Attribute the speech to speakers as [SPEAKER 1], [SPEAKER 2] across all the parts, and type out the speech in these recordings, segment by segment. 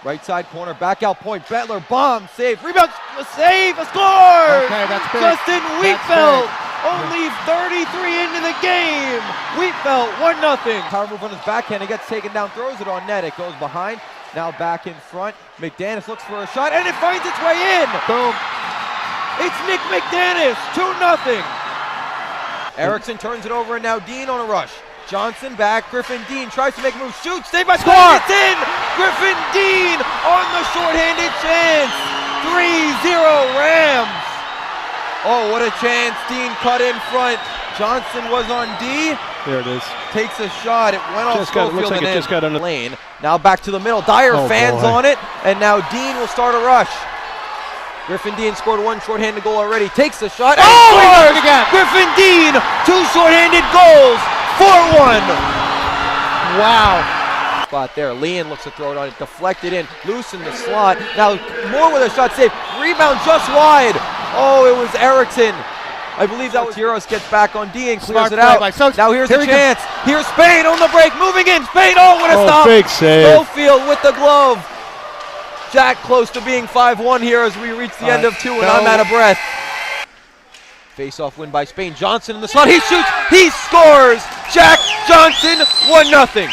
[SPEAKER 1] Right side corner, back out point, Bettler, bomb, save, rebound, a save, a score!
[SPEAKER 2] Okay, that's big.
[SPEAKER 1] Justin Wheatfeld, only 33 into the game. Wheatfeld, 1-0. Power move on his backhand, he gets taken down, throws it on net, it goes behind, now back in front. McDanis looks for a shot, and it finds its way in!
[SPEAKER 2] Boom.
[SPEAKER 1] It's Nick McDanis, 2-0. Erickson turns it over, and now Dean on a rush. Johnson back, Griffin Dean tries to make a move, shoots, saved by Score! It's in! Griffin Dean on the shorthanded chance! 3-0 Rams! Oh, what a chance, Dean cut in front. Johnson was on D.
[SPEAKER 2] There it is.
[SPEAKER 1] Takes a shot, it went off Schofield
[SPEAKER 2] looks like
[SPEAKER 1] and
[SPEAKER 2] it just got under
[SPEAKER 1] lane. Now back to the middle, Dyer fans on it, and now Dean will start a rush. Griffin Dean scored one shorthanded goal already, takes the shot, and scores! Griffin Dean, 2 shorthanded goals, 4-1. Wow. Spot there, Leon looks to throw it on it, deflected in, loose in the slot. Now Moore with a shot save, rebound just wide. Oh, it was Erickson. I believe that was Heroes gets back on D and clears it out. Now here's the chance. Here's Spain on the break, moving in. Spain, oh, what a stop.
[SPEAKER 2] Big save.
[SPEAKER 1] Schofield with the glove. Jack close to being 5-1 here as we reach the end of 2, and I'm out of breath. Face-off win by Spain. Johnson in the slot. He shoots. He scores. Jack Johnson, 1-0.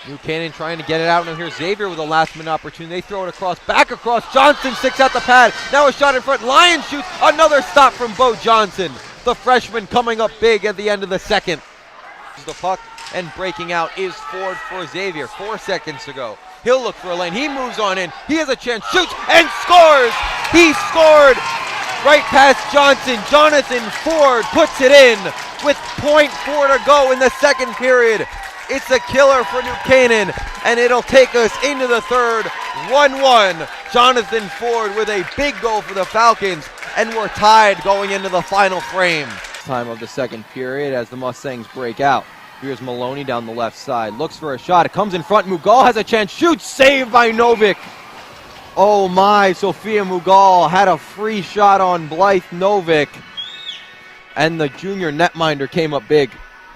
[SPEAKER 1] New Cannon trying to get it out. Now here's Xavier with a last-minute opportunity. They throw it across, back across. Johnson sticks out the pad. Now a shot in front. Lions shoots. Another stop from Bo Johnson. The freshman coming up big at the end of the second. The puck and breaking out is Ford for Xavier. 4 seconds to go. He'll look for a lane. He moves on in. He has a chance. Shoots and scores. He scored right past Johnson. Jonathan Ford puts it in with .4 to go in the second period. It's a killer for New Canaan, and it'll take us into the third. 1-1. Jonathan Ford with a big goal for the Falcons, and we're tied going into the final frame. Time of the second period as the Mustangs break out. Here's Maloney down the left side, looks for a shot, it comes in front, Mughal has a chance, shoots, saved by Novick. Oh my, Sophia Mughal had a free shot on Blythe Novick, and the junior netminder came up big.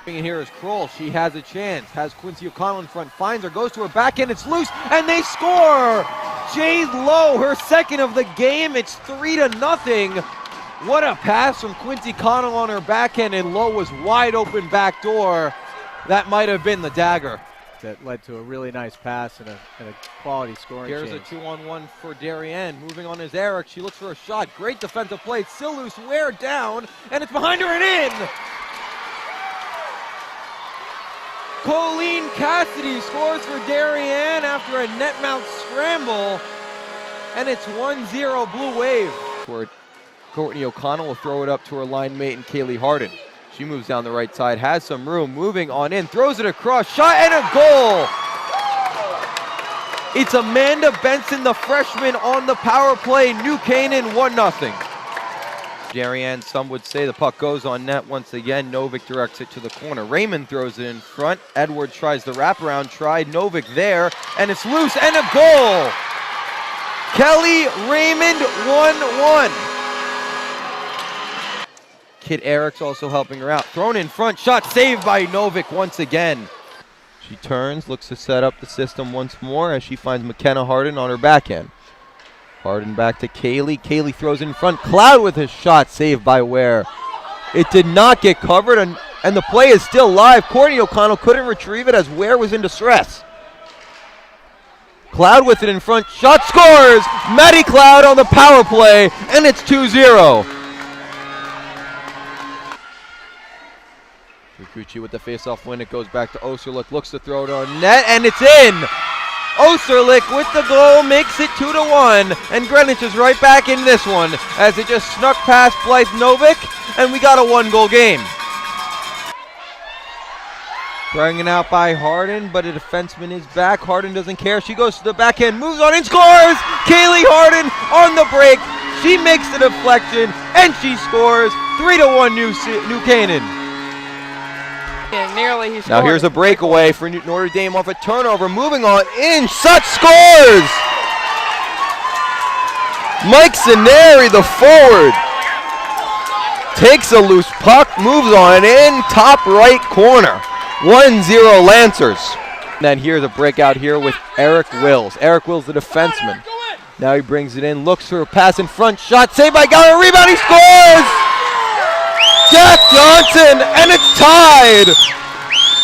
[SPEAKER 1] And here is Kroll, she has a chance, has Quincy O'Connell in front, finds her, goes to her backhand, it's loose, and they score! Jade Lowe, her second of the game, it's 3-0. What a pass from Quincy Connell on her backhand, and Lowe was wide open back door. That might have been the dagger.
[SPEAKER 3] That led to a really nice pass and a quality scoring
[SPEAKER 1] Here's
[SPEAKER 3] change.
[SPEAKER 1] a 2-on-1 for Darien. Moving on is Eric. She looks for a shot. Great defensive play. Still loose. Wear down. And it's behind her and in. Colleen Cassidy scores for Darien after a net mount scramble. And it's 1-0 Blue Wave. Courtney O'Connell will throw it up to her line mate and Kaylee Harden. She moves down the right side, has some room, moving on in, throws it across, shot and a goal! It's Amanda Benson, the freshman, on the power play. New Canaan 1-0. Darien, some would say the puck goes on net once again. Novick directs it to the corner. Raymond throws it in front. Edwards tries the wraparound, tried Novick there, and it's loose and a goal! Kelly Raymond 1-1. Kid Eric's also helping her out. Thrown in front, shot saved by Novick once again. She turns, looks to set up the system once more as she finds McKenna Harden on her backhand. Harden back to Kaylee. Kaylee throws in front. Cloud with his shot saved by Ware. It did not get covered, and the play is still live. Courtney O'Connell couldn't retrieve it as Ware was in distress. Cloud with it in front. Shot scores! Maddie Cloud on the power play, and it's 2-0. Rikuchi with the face-off win. It goes back to Osterlich. Looks to throw it on net, and it's in! Osterlich with the goal makes it 2-1, and Greenwich is right back in this one as it just snuck past Blythe Novick, and we got a 1-goal game. Bringing out by Harden, but a defenseman is back. Harden doesn't care. She goes to the backhand, moves on and scores! Kaylee Harden on the break. She makes the deflection, and she scores. 3-1 New Canaan.
[SPEAKER 4] Nearly he scored.
[SPEAKER 1] Now here's a breakaway for Notre Dame off a turnover. Moving on in, Sutch scores! Mike Zaneri, the forward, takes a loose puck, moves on in, top right corner. 1-0 Lancers. And then here's a breakout here with Eric Wills. Eric Wills, the defenseman. Now he brings it in, looks for a pass in front, shot saved by Gallagher, rebound, he scores! Jack Johnson, and it's tied!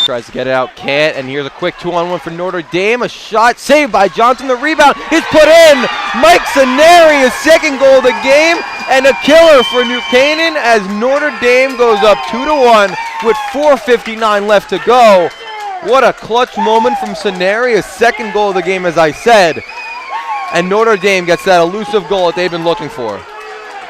[SPEAKER 1] Tries to get it out, can't, and here's a quick 2-on-1 for Notre Dame. A shot saved by Johnson, the rebound is put in! Mike Saneri, his second goal of the game, and a killer for New Canaan as Notre Dame goes up 2-1 with 4:59 left to go. What a clutch moment from Saneri, his second goal of the game, as I said. And Notre Dame gets that elusive goal that they've been looking for.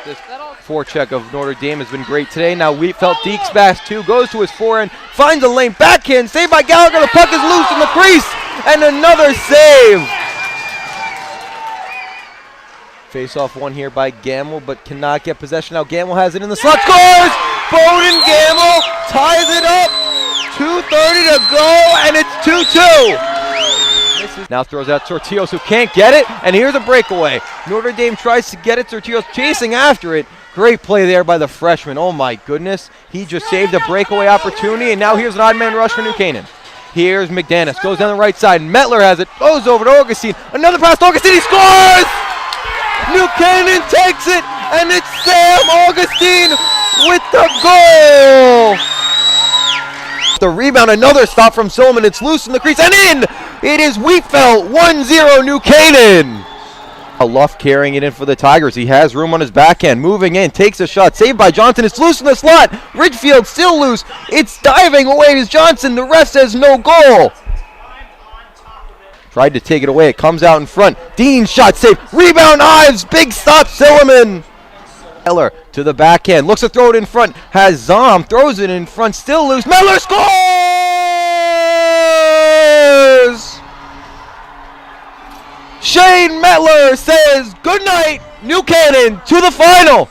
[SPEAKER 1] This forecheck of Notre Dame has been great today. Now Wheatfeld dekes back two, goes to his forehand, finds a lane, backhand, saved by Gallagher. The puck is loose in the crease, and another save. Face-off one here by Gamble, but cannot get possession. Now Gamble has it in the slot, scores! Bowden Gamble ties it up. 2:30 to go, and it's 2-2. Now throws out Sortillos, who can't get it, and here's a breakaway. Notre Dame tries to get it, Sortillos chasing after it. Great play there by the freshman. Oh my goodness, he just saved a breakaway opportunity, and now here's an odd man rush for New Canaan. Here's McDanis, goes down the right side, Mettler has it, goes over to Augustine, another pass to Augustine, he scores! New Canaan takes it, and it's Sam Augustine with the goal! The rebound, another stop from Silliman, it's loose in the crease, and in! It is Wheatfeld, 1-0 New Canaan. Luff carrying it in for the Tigers. He has room on his backhand, moving in, takes a shot, saved by Johnson. It's loose in the slot. Ridgefield still loose. It's diving away as Johnson. The ref says no goal. Tried to take it away. It comes out in front. Dean shot saved. Rebound Ives. Big stop Silliman. Mettler to the backhand. Looks to throw it in front. Has Zom. Throws it in front. Still loose. Mettler scores! Shane Mettler says good night, New Canaan, to the final.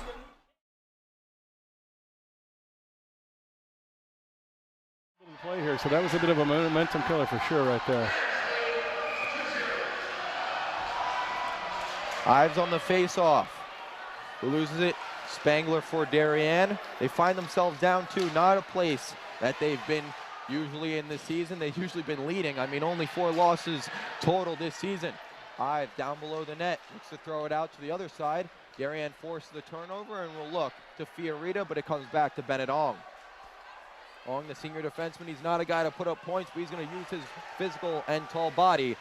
[SPEAKER 2] Play here, so that was a bit of a momentum killer for sure right there.
[SPEAKER 1] Ives on the face-off. Who loses it? Spangler for Darien. They find themselves down two, not a place that they've been usually in this season. They've usually been leading. I mean, only 4 losses total this season. Ives down below the net, looks to throw it out to the other side. Darien forces the turnover and will look to Fiorita, but it comes back to Bennett Ong. Ong, the senior defenseman, he's not a guy to put up points, but he's going to use his physical and tall body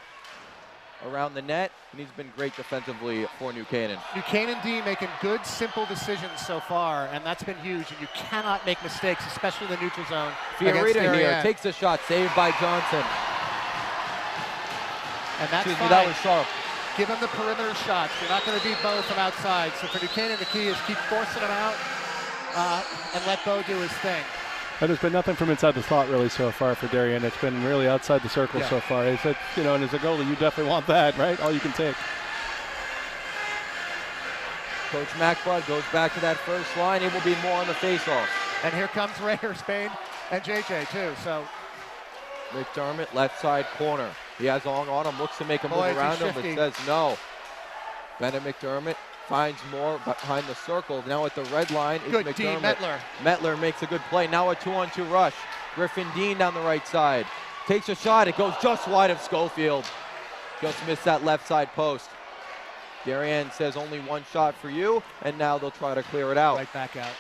[SPEAKER 1] around the net, and he's been great defensively for New Canaan.
[SPEAKER 4] New Canaan D making good, simple decisions so far, and that's been huge, and you cannot make mistakes, especially in the neutral zone.
[SPEAKER 1] Fiorita here takes a shot, saved by Johnson.
[SPEAKER 4] And that's fine.
[SPEAKER 1] That was sharp.
[SPEAKER 4] Give them the perimeter shots. You're not going to beat Bo from outside. So for New Canaan, the key is keep forcing them out and let Bo do his thing.
[SPEAKER 2] And there's been nothing from inside the slot really so far for Darien. It's been really outside the circle so far. It's a, you know, and as a goalie, you definitely want that, right? All you can take.
[SPEAKER 1] Coach McBride goes back to that first line. It will be more on the face-off.
[SPEAKER 4] And here comes Rayer, Spain, and JJ too. So
[SPEAKER 1] McDermott, left side corner. He has Ong on him, looks to make a move around him, but says no. Bennett McDermott finds more behind the circle. Now at the red line is McDermott.
[SPEAKER 4] Dean Mettler.
[SPEAKER 1] Mettler makes a good play. Now a 2-on-2 rush. Griffin Dean down the right side. Takes a shot. It goes just wide of Schofield. Just missed that left side post. Darien says only one shot for you, and now they'll try to clear it out.
[SPEAKER 4] Right back out.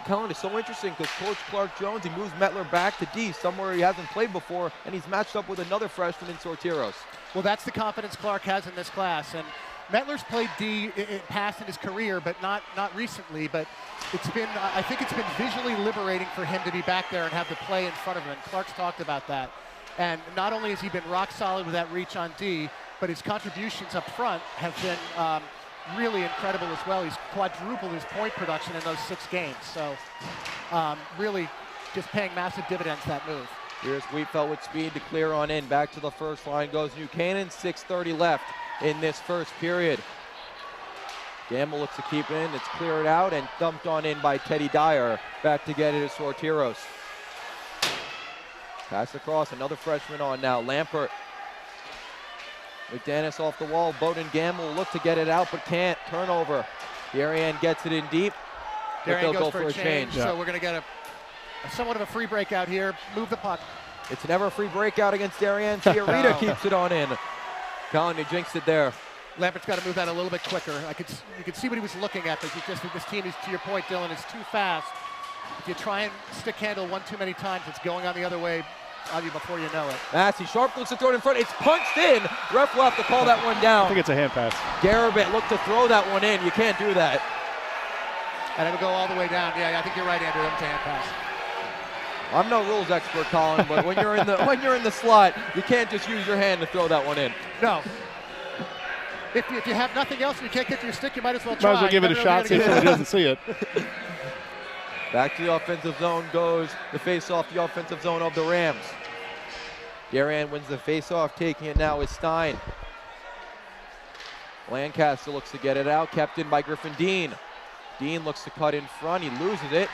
[SPEAKER 1] Colin, is so interesting because Coach Clark Jones, he moves Mettler back to D, somewhere he hasn't played before, and he's matched up with another freshman in Sortiros.
[SPEAKER 4] Well, that's the confidence Clark has in this class, and Mettler's played D past in his career, but not recently. But it's been, I think it's been visually liberating for him to be back there and have the play in front of him. And Clark's talked about that. And not only has he been rock solid with that reach on D, but his contributions up front have been really incredible as well. He's quadrupled his point production in those 6 games. So really just paying massive dividends, that move.
[SPEAKER 1] Here's Wheatfeld with speed to clear on in. Back to the first line goes New Canaan. 6:30 left in this first period. Gamble looks to keep it in. It's cleared out and dumped on in by Teddy Dyer. Back to get it is Sortiros. Pass across, another freshman on now. Lampert. McDanis off the wall. Bowden Gamble look to get it out but can't. Turnover. Darien gets it in deep.
[SPEAKER 4] Darien
[SPEAKER 1] they'll
[SPEAKER 4] goes
[SPEAKER 1] go
[SPEAKER 4] for a change.
[SPEAKER 2] Yeah.
[SPEAKER 4] So we're going to get a somewhat of a free breakout here. Move the puck.
[SPEAKER 1] It's never a free breakout against Darien. Fiorita keeps it on in. Colin, you jinxed it there.
[SPEAKER 4] Lambert's got to move that a little bit quicker. You could see what he was looking at, but this team is, to your point, Dylan, is too fast. If you try and stick handle one too many times, it's going on the other way on you before you know it.
[SPEAKER 1] Massey, sharp looks to throw it in front. It's punched in. Ref will have to call that one down.
[SPEAKER 2] I think it's a hand pass.
[SPEAKER 1] Garabet looked to throw that one in. You can't do that.
[SPEAKER 4] And it'll go all the way down. Yeah, I think you're right, Andrew. That was a hand pass.
[SPEAKER 1] I'm no rules expert, Colin, but when you're in the slot, you can't just use your hand to throw that one in.
[SPEAKER 4] No. If you have nothing else and you can't get to your stick, you might as well try.
[SPEAKER 2] Might as well give it a shot, see if he doesn't see it.
[SPEAKER 1] Back to the offensive zone goes the face-off, the offensive zone of the Rams. Darien wins the face-off, taking it now is Stein. Lancaster looks to get it out, kept in by Griffin Dean. Dean looks to cut in front, he loses it.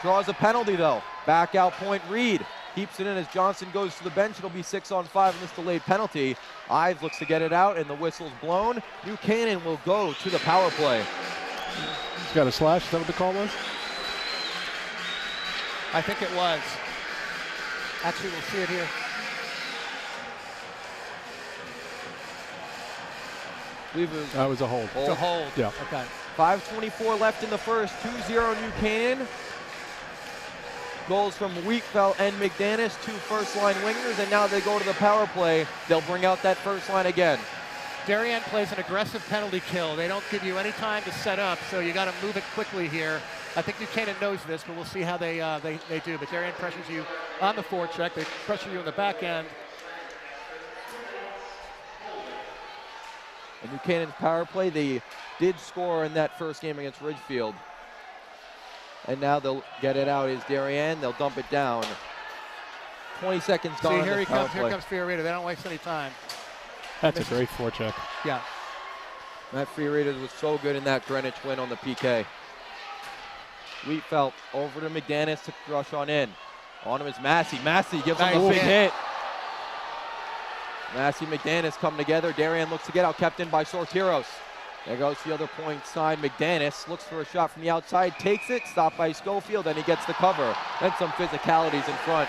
[SPEAKER 1] Draws a penalty though. Back out point Reed. Keeps it in as Johnson goes to the bench. It'll be 6-on-5 in this delayed penalty. Ives looks to get it out and the whistle's blown. Buchanan will go to the power play.
[SPEAKER 2] He's got a slash, is that what the call was?
[SPEAKER 4] I think it was. Actually, we'll see it here.
[SPEAKER 2] That was a hold.
[SPEAKER 4] It's a hold.
[SPEAKER 2] Yeah.
[SPEAKER 4] Okay.
[SPEAKER 1] 5:24 left in the first. 2-0 New Canaan. Goals from Wheatfeld and McDanis, two first-line wingers, and now they go to the power play. They'll bring out that first line again.
[SPEAKER 4] Darien plays an aggressive penalty kill. They don't give you any time to set up, so you got to move it quickly here. I think Buchanan knows this, but we'll see how they do. But Darien pressures you on the forecheck. They pressure you in the back end.
[SPEAKER 1] And Buchanan's power play, they did score in that first game against Ridgefield. And now they'll get it out is Darien. They'll dump it down. 20 seconds gone.
[SPEAKER 4] See, here he comes.
[SPEAKER 1] Play.
[SPEAKER 4] Here comes Fiorita. They don't waste any time.
[SPEAKER 2] That's a great forecheck.
[SPEAKER 4] Yeah.
[SPEAKER 1] Matt Fiorita was so good in that Greenwich win on the PK. Wheatfeld over to McDanis to rush on in. On him is Massey. Massey gives him a big hit. Massey, McDanis come together. Darien looks to get out, kept in by Sortiros. There goes the other point side. McDanis looks for a shot from the outside, takes it, stopped by Schofield, and he gets the cover. Then some physicalities in front.